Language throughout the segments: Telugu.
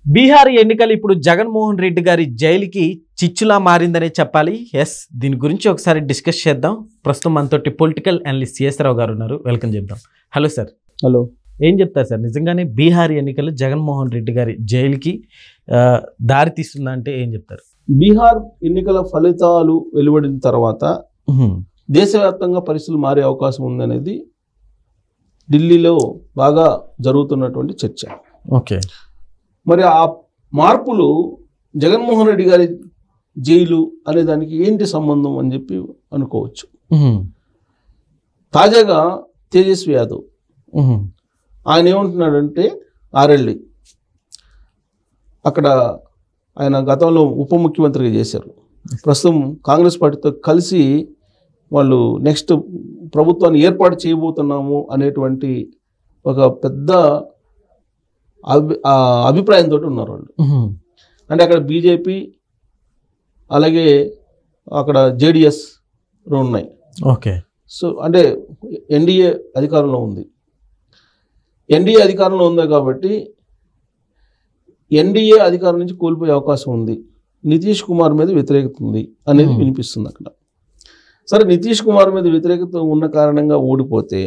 బీహార్ ఎన్నికలు ఇప్పుడు జగన్మోహన్ రెడ్డి గారి జైలుకి చిచ్చులా మారిందనే చెప్పాలి. దీని గురించి ఒకసారి డిస్కస్ చేద్దాం. ప్రస్తుతం మనతోటి పొలిటికల్ అనలిస్ట్ సిఎస్ రావు గారు ఉన్నారు. వెల్కమ్ చెప్దాం. Hello sir. హలో. ఏం చెప్తారు సార్, నిజంగానే బీహార్ ఎన్నికలు జగన్మోహన్ రెడ్డి గారి జైలుకి దారి తీస్తుందా అంటే ఏం చెప్తారు? బీహార్ ఎన్నికల ఫలితాలు వెలువడిన తర్వాత దేశవ్యాప్తంగా పరిస్థితులు మారే అవకాశం ఉందనేది ఢిల్లీలో బాగా జరుగుతున్నటువంటి చర్చ. ఓకే, మరి ఆ మార్పులు జగన్మోహన్ రెడ్డి గారి జైలు అనే దానికి ఏంటి సంబంధం అని చెప్పి అనుకోవచ్చు. తాజాగా తేజస్వి యాదవ్ ఆయన ఏమంటున్నాడంటే ఆర్ఎల్డి అక్కడ ఆయన గతంలో ఉప ముఖ్యమంత్రిగా చేశారు. ప్రస్తుతం కాంగ్రెస్ పార్టీతో కలిసి వాళ్ళు నెక్స్ట్ ప్రభుత్వాన్ని ఏర్పాటు చేయబోతున్నాము అనేటువంటి ఒక పెద్ద అభిప్రాయంతో ఉన్నారు వాళ్ళు. అంటే అక్కడ బీజేపీ అలాగే అక్కడ జేడిఎస్ ఉన్నాయి. ఓకే, సో అంటే ఎన్డీఏ అధికారంలో ఉంది. ఎన్డీఏ అధికారంలో ఉంది కాబట్టి ఎన్డీఏ అధికారం నుంచి కోల్పోయే అవకాశం ఉంది. నితీష్ కుమార్ మీద వ్యతిరేకత ఉంది అనేది వినిపిస్తుంది అక్కడ. సరే, నితీష్ కుమార్ మీద వ్యతిరేకత ఉన్న కారణంగా ఓడిపోతే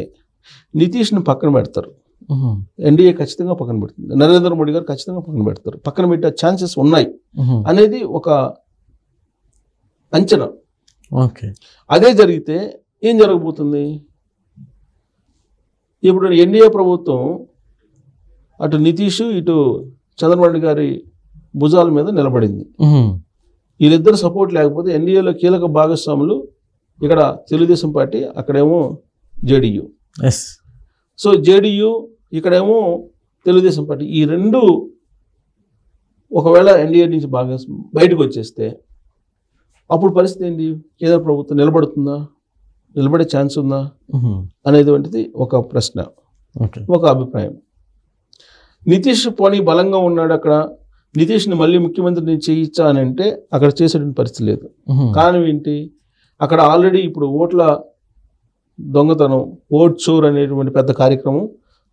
నితీష్ని పక్కన పెడతారు. ఎన్డీఏ ఖచ్చితంగా పక్కన పెడుతుంది. నరేంద్ర మోడీ గారు ఖచ్చితంగా పక్కన పెడతారు. పక్కన పెట్టే ఛాన్సెస్ ఉన్నాయి అనేది ఒక అంచనా. ఓకే, అదే జరిగితే ఏం జరగబోతుంది? ఇప్పుడు ఎన్డీఏ ప్రభుత్వం అటు నితీష్ ఇటు చంద్రబాబు గారి భుజాల మీద నిలబడింది. వీళ్ళిద్దరు సపోర్ట్ లేకపోతే ఎన్డీఏలో కీలక భాగస్వాములు ఇక్కడ తెలుగుదేశం పార్టీ, అక్కడేమో జేడీయూ. సో జేడీయూ ఇక్కడేమో తెలుగుదేశం పార్టీ. ఈ రెండు ఒకవేళ ఎన్డీఏ నుంచి బాగా బయటకు వచ్చేస్తే అప్పుడు పరిస్థితి ఏంటి? కేంద్ర ప్రభుత్వం నిలబడుతుందా, నిలబడే ఛాన్స్ ఉందా అనేటువంటిది ఒక ప్రశ్న, ఒక అభిప్రాయం. నితీష్ పోనీ బలంగా ఉన్నాడు అక్కడ, నితీష్ని మళ్ళీ ముఖ్యమంత్రిని చేయించా అని అంటే అక్కడ చేసేటువంటి పరిస్థితి లేదు. కారణం ఏంటి? అక్కడ ఆల్రెడీ ఇప్పుడు ఓట్ల దొంగతనం, ఓట్ చోర్ అనేటువంటి పెద్ద కార్యక్రమం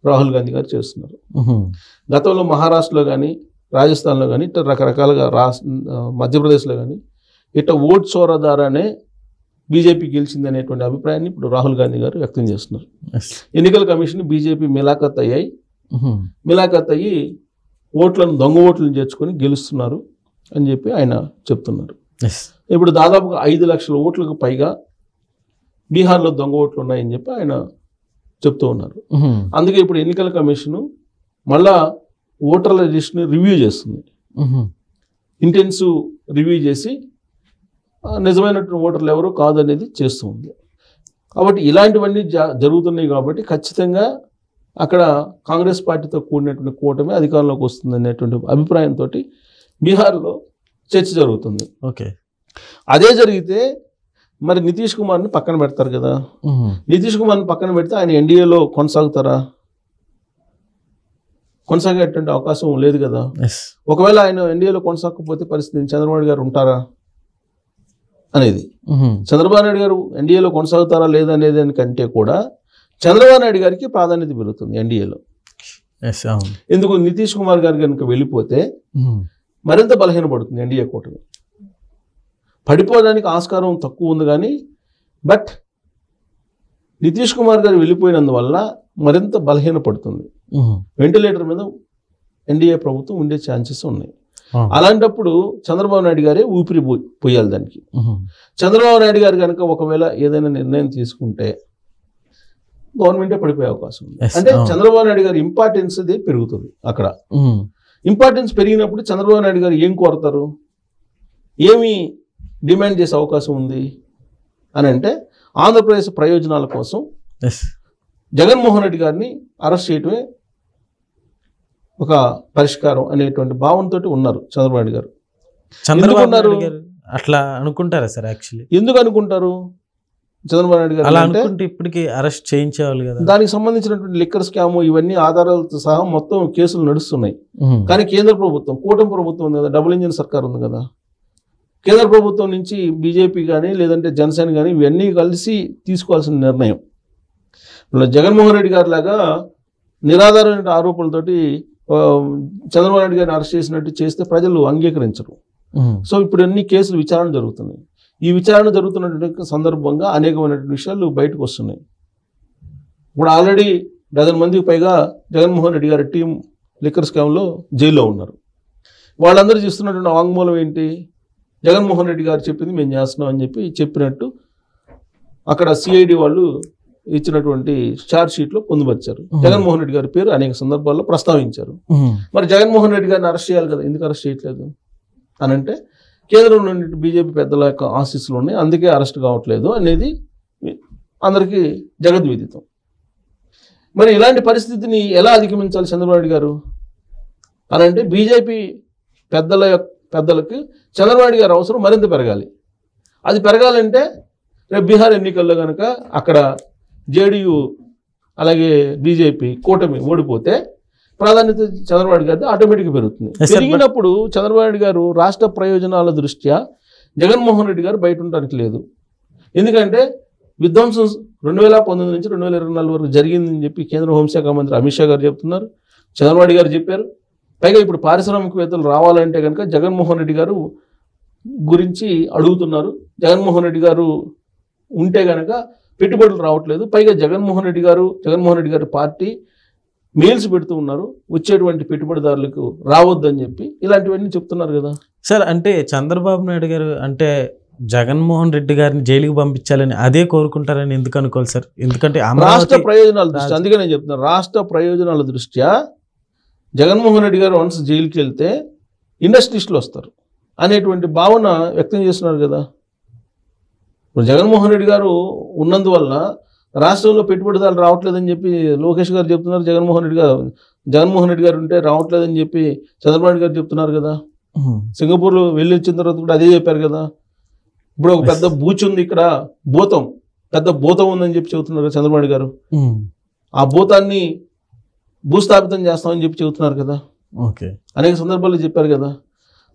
రాహుల్ గాంధీ గారు చేస్తున్నారు. గతంలో మహారాష్ట్రలో కానీ రాజస్థాన్లో కానీ ఇట్లా రకరకాలుగా మధ్యప్రదేశ్లో కానీ ఇట్లా ఓట్ చోర ద్వారానే బీజేపీ గెలిచింది అనేటువంటి అభిప్రాయాన్ని ఇప్పుడు రాహుల్ గాంధీ గారు వ్యక్తం చేస్తున్నారు. ఎన్నికల కమిషన్ బీజేపీ మిలాఖత్ అయ్యి ఓట్లను దొంగ ఓట్లను చేర్చుకొని గెలుస్తున్నారు అని చెప్పి ఆయన చెప్తున్నారు. ఇప్పుడు దాదాపుగా 5 లక్షల ఓట్లకు పైగా బీహార్లో దొంగ ఓట్లు ఉన్నాయని చెప్పి ఆయన చెప్తూ ఉన్నారు. అందుకే ఇప్పుడు ఎన్నికల కమిషను మళ్ళా ఓటర్ల లిస్ట్ని రివ్యూ చేస్తుంది. ఇంటెన్సివ్ రివ్యూ చేసి నిజమైనటువంటి ఓటర్లు ఎవరో కాదనేది చేస్తూ ఉంది. కాబట్టి ఇలాంటివన్నీ జరుగుతున్నాయి. కాబట్టి ఖచ్చితంగా అక్కడ కాంగ్రెస్ పార్టీతో కూడినటువంటి కూటమి అధికారంలోకి వస్తుంది అనేటువంటి అభిప్రాయంతో బీహార్లో చర్చ జరుగుతుంది. ఓకే, అదే జరిగితే మరి నితీష్ కుమార్ని పక్కన పెడతారు కదా. నితీష్ కుమార్ని పక్కన పెడితే ఆయన ఎన్డీఏలో కొనసాగుతారా? కొనసాగేటువంటి అవకాశం లేదు కదా. ఒకవేళ ఆయన ఎన్డీఏలో కొనసాగకపోతే పరిస్థితి చంద్రబాబు గారు ఉంటారా అనేది. చంద్రబాబు నాయుడు గారు ఎన్డీఏలో కొనసాగుతారా లేదనేది కంటే కూడా చంద్రబాబు నాయుడు గారికి ప్రాధాన్యత పెరుగుతుంది ఎన్డీఏలో. ఎందుకు? నితీష్ కుమార్ గారు కనుక వెళ్ళిపోతే మరింత బలహీనపడుతుంది ఎన్డీఏ కూటమి. పడిపోవడానికి ఆస్కారం తక్కువ ఉంది కానీ బట్ నితీష్ కుమార్ గారు వెళ్ళిపోయినందువల్ల మరింత బలహీనపడుతుంది. వెంటిలేటర్ మీద ఎన్డీఏ ప్రభుత్వం ఉండే ఛాన్సెస్ ఉన్నాయి. అలాంటప్పుడు చంద్రబాబు నాయుడు గారే ఊపిరి పోయాలి దానికి. చంద్రబాబు నాయుడు గారు కనుక ఒకవేళ ఏదైనా నిర్ణయం తీసుకుంటే గవర్నమెంటే పడిపోయే అవకాశం ఉంది. అంటే చంద్రబాబు నాయుడు గారి ఇంపార్టెన్స్ అది పెరుగుతుంది. అక్కడ ఇంపార్టెన్స్ పెరిగినప్పుడు చంద్రబాబు నాయుడు గారు ఏం కోరతారు, ఏమి డిమాండ్ చేసే అవకాశం ఉంది అని అంటే ఆంధ్రప్రదేశ్ ప్రయోజనాల కోసం జగన్మోహన్ రెడ్డి గారిని అరెస్ట్ చేయటమే ఒక పరిష్కారం అనేటువంటి భావనతో ఉన్నారు చంద్రబాబు నాయుడు గారు. అట్లా అనుకుంటారా సార్? యాక్చువల్లీ ఎందుకు అనుకుంటారు? చంద్రబాబు నాయుడు గారు అలా అనుకుంటే ఇప్పటికీ అరెస్ట్ చేయించేవాళ్ళు కదా. దానికి సంబంధించినటువంటి లిక్కర్ స్కామ్ ఇవన్నీ ఆధారాలతో సహా మొత్తం కేసులు నడుస్తున్నాయి. కానీ కేంద్ర ప్రభుత్వం, కూటమి ప్రభుత్వం ఉంది కదా, డబుల్ ఇంజిన్ సర్కార్ ఉంది కదా, కేంద్ర ప్రభుత్వం నుంచి బీజేపీ కానీ లేదంటే జనసేన కానీ ఇవన్నీ కలిసి తీసుకోవాల్సిన నిర్ణయం. జగన్మోహన్ రెడ్డి గారి లాగా నిరాధారమైన ఆరోపణలతోటి చంద్రబాబు నాయుడు గారిని అరెస్ట్ చేసినట్టు చేస్తే ప్రజలు అంగీకరించరు. సో ఇప్పుడు అన్ని కేసులు విచారణ జరుగుతున్నాయి. ఈ విచారణ జరుగుతున్నటువంటి సందర్భంగా అనేకమైనటువంటి విషయాలు బయటకు వస్తున్నాయి. ఇప్పుడు ఆల్రెడీ 12 మందికి పైగా జగన్మోహన్ రెడ్డి గారి టీం లిక్కర్ స్కామ్లో జైల్లో ఉన్నారు. వాళ్ళందరూ చేస్తున్నటువంటి వాంగ్మూలం ఏంటి? జగన్మోహన్ రెడ్డి గారు చెప్పింది మేము చేస్తున్నాం అని చెప్పినట్టు అక్కడ సిఐడి వాళ్ళు ఇచ్చినటువంటి ఛార్జ్ షీట్లో పొందుపరిచారు. జగన్మోహన్ రెడ్డి గారి పేరు అనేక సందర్భాల్లో ప్రస్తావించారు. మరి జగన్మోహన్ రెడ్డి గారిని అరెస్ట్ చేయాలి కదా, ఎందుకు అరెస్ట్ చేయట్లేదు అని అంటే కేంద్రంలో బీజేపీ పెద్దల యొక్క ఆశీస్సులు ఉన్నాయి, అందుకే అరెస్ట్ కావట్లేదు అనేది అందరికీ జగద్విదితం. మరి ఇలాంటి పరిస్థితిని ఎలా అధిగమించాలి చంద్రబాబు నాయుడు గారు అని అంటే బీజేపీ పెద్దలకి చంద్రబాబు నాయుడు గారు అవసరం మరింత పెరగాలి. అది పెరగాలంటే రేపు బీహార్ ఎన్నికల్లో కనుక అక్కడ జేడీయూ అలాగే బీజేపీ కూటమి ఓడిపోతే ప్రాధాన్యత చంద్రబాబు నాయుడు గారి ఆటోమేటిక్గా పెరుగుతుంది. పెరిగినప్పుడు చంద్రబాబు నాయుడు గారు రాష్ట్ర ప్రయోజనాల దృష్ట్యా జగన్మోహన్ రెడ్డి గారు బయట ఉండడానికి లేదు. ఎందుకంటే విధ్వంసం 2019 నుంచి 2024 వరకు జరిగిందని చెప్పి కేంద్ర హోంశాఖ మంత్రి అమిత్ షా గారు చెప్తున్నారు, చంద్రబాబు నాయుడు గారు చెప్పారు. పైగా ఇప్పుడు పారిశ్రామికవేత్తలు రావాలంటే కనుక జగన్మోహన్ రెడ్డి గారు గురించి అడుగుతున్నారు. జగన్మోహన్ రెడ్డి గారు ఉంటే కనుక పెట్టుబడులు రావట్లేదు. పైగా జగన్మోహన్ రెడ్డి గారి పార్టీ మెయిల్స్ పెడుతూ ఉన్నారు వచ్చేటువంటి పెట్టుబడిదారులకు రావద్దని చెప్పి, ఇలాంటివన్నీ చెప్తున్నారు కదా సార్. అంటే చంద్రబాబు నాయుడు గారు అంటే జగన్మోహన్ రెడ్డి గారిని జైలుకి పంపించాలని అదే కోరుకుంటారని ఎందుకు అనుకోవాలి సార్? ఎందుకంటే రాష్ట్ర ప్రయోజనాల దృష్ట్యా, అందుకే నేను చెప్తున్నాను, రాష్ట్ర ప్రయోజనాల దృష్ట్యా జగన్మోహన్ రెడ్డి గారు వన్స్ జైలుకి వెళ్తే ఇండస్ట్రీస్లో వస్తారు అనేటువంటి భావన వ్యక్తం చేస్తున్నారు కదా. ఇప్పుడు జగన్మోహన్ రెడ్డి గారు ఉన్నందువల్ల రాష్ట్రంలో పెట్టుబడిదారులు రావట్లేదని చెప్పి లోకేష్ గారు చెప్తున్నారు. జగన్మోహన్ రెడ్డి గారు ఉంటే రావట్లేదని చెప్పి చంద్రబాబు నాయుడు గారు చెప్తున్నారు కదా. సింగపూర్లో వెళ్ళి వచ్చిన తర్వాత కూడా అదే చెప్పారు కదా. ఇప్పుడు ఒక పెద్ద బూచ్ ఉంది ఇక్కడ, పెద్ద భూతం ఉందని చెప్పి చెబుతున్నారు చంద్రబాబు నాయుడు గారు. ఆ భూతాన్ని భూస్థాపితం చేస్తామని చెప్పి చెబుతున్నారు కదా. అనేక సందర్భాల్లో చెప్పారు కదా.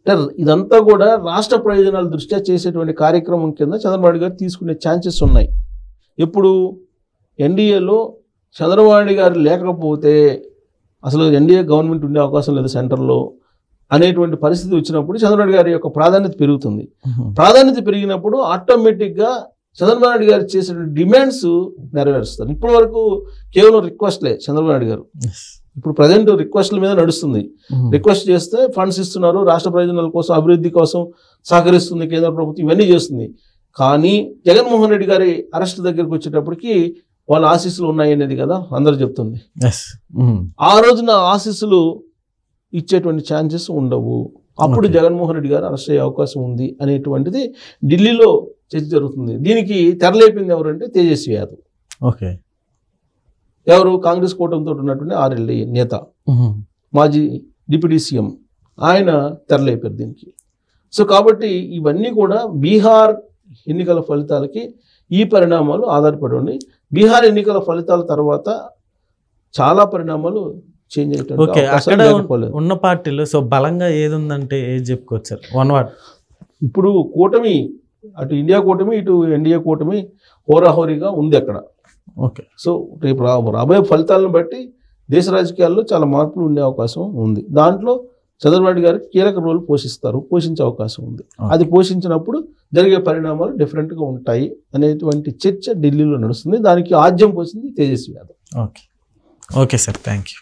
అంటే ఇదంతా కూడా రాష్ట్ర ప్రయోజనాల దృష్ట్యా చేసేటువంటి కార్యక్రమం కింద చంద్రబాబు నాయుడు గారు తీసుకునే ఛాన్సెస్ ఉన్నాయి. ఎప్పుడు ఎన్డీఏలో చంద్రబాబు నాయుడు గారు లేకపోతే అసలు ఎన్డీఏ గవర్నమెంట్ ఉండే అవకాశం లేదు సెంటర్లో అనేటువంటి పరిస్థితి వచ్చినప్పుడు చంద్రబాబు నాయుడు గారి యొక్క ప్రాధాన్యత పెరుగుతుంది. ప్రాధాన్యత పెరిగినప్పుడు ఆటోమేటిక్గా చంద్రబాబు నాయుడు గారు చేసే డిమాండ్స్ నెరవేరుస్తారు. ఇప్పటి వరకు కేవలం రిక్వెస్ట్లే చంద్రబాబు నాయుడు గారు. ఇప్పుడు ప్రజెంట్ రిక్వెస్ట్ల మీద నడుస్తుంది. రిక్వెస్ట్ చేస్తే ఫండ్స్ ఇస్తున్నారు, రాష్ట్ర ప్రయోజనాల కోసం అభివృద్ధి కోసం సహకరిస్తుంది కేంద్ర ప్రభుత్వం, ఇవన్నీ చేస్తుంది. కానీ జగన్మోహన్ రెడ్డి గారి అరెస్ట్ దగ్గరికి వచ్చేటప్పటికి వాళ్ళ ఆశీస్సులు ఉన్నాయి అనేది కదా అందరూ చెప్తుంది. ఆ రోజున ఆశీస్సులు ఇచ్చేటువంటి ఛాన్సెస్ ఉండవు. అప్పుడు జగన్మోహన్ రెడ్డి గారు అరెస్ట్ అయ్యే అవకాశం ఉంది అనేటువంటిది ఢిల్లీలో చర్చ జరుగుతుంది. దీనికి తెరలేపింది ఎవరంటే తేజస్వి యాదవ్. ఎవరు? కాంగ్రెస్ కూటమితో ఉన్నటువంటి ఆర్ఎల్డీ నేత, మాజీ డిప్యూటీ సీఎం, ఆయన తెరలేపారు దీనికి. సో కాబట్టి ఇవన్నీ కూడా బీహార్ ఎన్నికల ఫలితాలకి ఈ పరిణామాలు ఆధారపడి ఉన్నాయి. బీహార్ ఎన్నికల ఫలితాల తర్వాత చాలా పరిణామాలు చేంజ్ అయ్యేటువంటి ఉన్న పార్టీలు. సో బలంగా ఏది ఉందంటే ఏది చెప్పుకోవచ్చు సార్? One word. ఇప్పుడు కూటమి, అటు ఇండియా కూటమి ఇటు ఎన్డీఏ కూటమి హోరాహోరీగా ఉంది అక్కడ. సో రేపు రాబోయే ఫలితాలను బట్టి దేశ రాజకీయాల్లో చాలా మార్పులు ఉండే అవకాశం ఉంది. దాంట్లో చంద్రబాబు నాయుడు గారు కీలక రోల్ పోషించే అవకాశం ఉంది. అది పోషించినప్పుడు జరిగే పరిణామాలు డిఫరెంట్గా ఉంటాయి అనేటువంటి చర్చ ఢిల్లీలో నడుస్తుంది. దానికి ఆద్యం పోసింది Tejashwi Yadav. Okay sir, thank you.